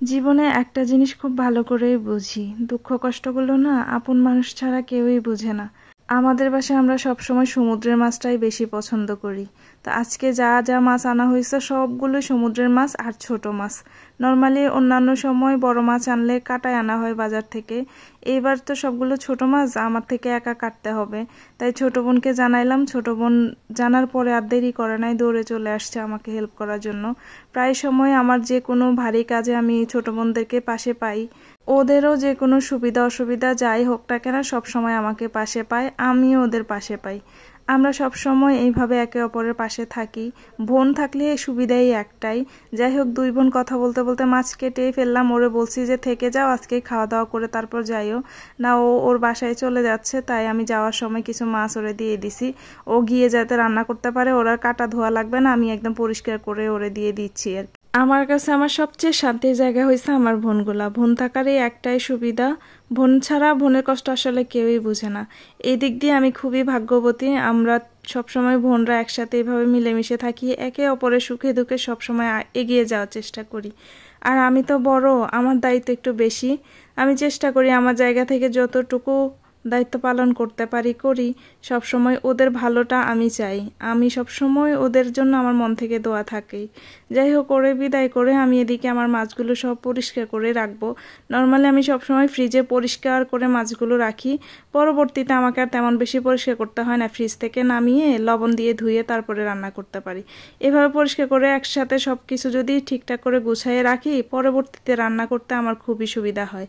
জীবনে একটা জিনিস খুব ভালো করেই বুঝি, দুঃখ কষ্টগুলো না আপন মানুষ ছাড়া কেউই বুঝে না। আমাদের বাসায় আমরা সবসময় সমুদ্রের মাছটাই বেশি পছন্দ করি। তো আজকে যা যা মাছ আনা হয়েছে সবগুলো সমুদ্রের মাছ আর ছোট মাছ। নর্মালি অন্যান্য সময় বড় মাছ আনলে কাটায় আনা হয় বাজার থেকে। এইবার তো সবগুলো ছোট মাছ আমার থেকে একা কাটতে হবে, তাই ছোট বোনকে জানাইলাম। ছোট বোন জানার পরে আর দেরি করে নাই, দৌড়ে চলে আসছে আমাকে হেল্প করার জন্য। প্রায় সময় আমার যে কোনো ভারী কাজে আমি ছোট বোনদেরকে পাশে পাই। ওদেরও যে কোনো সুবিধা অসুবিধা যাই হোক না কেন সব সময় আমাকে পাশে পায়, আমিও ওদের পাশে পাই। আমরা সব সময় এইভাবে একে অপরের পাশে থাকি। বোন থাকলে এই সুবিধাই একটাই। যাই হোক, দুই বোন কথা বলতে বলতে মাছ কেটে ফেললাম। ওরে বলছি যে থেকে যাও, আজকে খাওয়া দাওয়া করে তারপর যাইও না। ও ওর বাসায় চলে যাচ্ছে, তাই আমি যাওয়ার সময় কিছু মাছ ওরে দিয়ে দিছি। ও গিয়ে যাতে রান্না করতে পারে, ওর আর কাটা ধোয়া লাগবে না, আমি একদম পরিষ্কার করে ওরে দিয়ে দিচ্ছি আর কি। আমার কাছে আমার সবচেয়ে শান্তির জায়গা হয়েছে আমার বোনগুলা। বোন থাকারই একটাই সুবিধা, বোন ছাড়া বোনের কষ্ট আসলে কেউই বুঝে না। এই দিক দিয়ে আমি খুবই ভাগ্যবতী। আমরা সবসময় বোনরা একসাথে এভাবে মিলেমিশে থাকি, একে অপরের সুখে দুঃখে সবসময় এগিয়ে যাওয়ার চেষ্টা করি। আর আমি তো বড়, আমার দায়িত্ব একটু বেশি। আমি চেষ্টা করি আমার জায়গা থেকে যতটুকু দায়িত্ব পালন করতে পারি করি। সবসময় ওদের ভালোটা আমি চাই, আমি সবসময় ওদের জন্য আমার মন থেকে দোয়া থাকে। যাই হোক, ওরে বিদায় করে আমি এদিকে আমার মাছগুলো সব পরিষ্কার করে রাখবো। নর্মালি আমি সবসময় ফ্রিজে পরিষ্কার করে মাছগুলো রাখি। পরবর্তীতে আমাকে আর তেমন বেশি পরিষ্কার করতে হয় না, ফ্রিজ থেকে নামিয়ে লবণ দিয়ে ধুয়ে তারপরে রান্না করতে পারি। এভাবে পরিষ্কার করে একসাথে সব কিছু যদি ঠিকঠাক করে গুছাইয়ে রাখি, পরবর্তীতে রান্না করতে আমার খুবই সুবিধা হয়।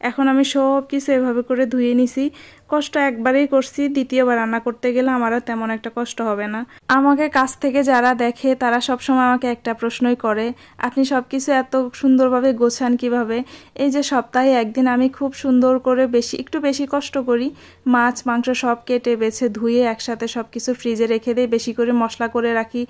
এখন আমি সব কিছু এভাবে করে ধুয়ে নিছি। কষ্ট একবারেই করছি, দ্বিতীয়বার রান্না করতে গেলে আমার আর তেমন একটা কষ্ট হবে না। আমাকে কাছ থেকে যারা দেখে তারা সবসময় আমাকে একটা প্রশ্নই করে, আপনি সবকিছু এত সুন্দরভাবে গোছান কিভাবে? এই যে সপ্তাহে একদিন আমি খুব সুন্দর করে একটু বেশি কষ্ট করি। মাছ মাংস সব কেটে বেছে ধুয়ে একসাথে সবকিছু ফ্রিজে রেখে দিই, বেশি করে মশলা করে রাখি।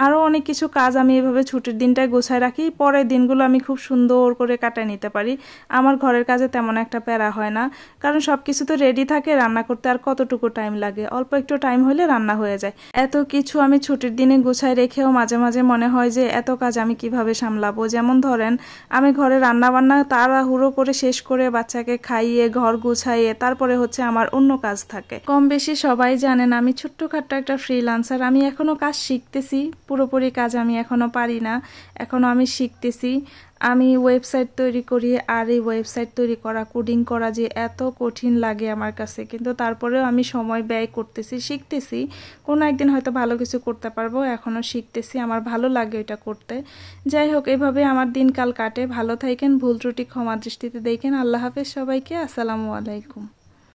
আরও অনেক কিছু কাজ আমি এভাবে ছুটির দিনটায় গোছায় রাখি, পরের দিনগুলো আমি খুব সুন্দর করে কাটায় নিতে পারি। আমার ঘরের কাজে তেমন একটা প্যারা হয় না, কারণ সবকিছু তো রেডি থাকে। রান্না করতে আর কতটুকু টাইম লাগে, অল্প একটু টাইম হলে রান্না হয়ে যায়। এত কিছু আমি ছুটির দিনে গুছায় রেখেও মাঝে মাঝে মনে হয় যে এত কাজ আমি কিভাবে সামলাবো। যেমন ধরেন, আমি ঘরে রান্না বান্না তাড়াহুড়ো করে শেষ করে বাচ্চাকে খাইয়ে ঘর গুছাইয়ে তারপরে হচ্ছে আমার অন্য কাজ থাকে। কম বেশি সবাই জানেন আমি ছোট্টখাট্ট একটা ফ্রিল্যান্সার। আমি এখনো কাজ শিখতেছি, পুরোপুরি কাজ আমি এখনো পারি না, এখনো আমি শিখতেছি। আমি ওয়েবসাইট তৈরি করি, আর এই ওয়েবসাইট তৈরি করা কোডিং করা যে এত কঠিন লাগে আমার কাছে, কিন্তু তারপরেও আমি সময় ব্যয় করতেছি, শিখতেছি। কোনো একদিন হয়তো ভালো কিছু করতে পারবো, এখনও শিখতেছি, আমার ভালো লাগে এটা করতে। যাই হোক, এভাবে আমার দিনকাল কাটে। ভালো থাকেন, ভুল ত্রুটি ক্ষমা দৃষ্টিতে দেখেন। আল্লাহ হাফেজ সবাইকে, আসসালামু আলাইকুম।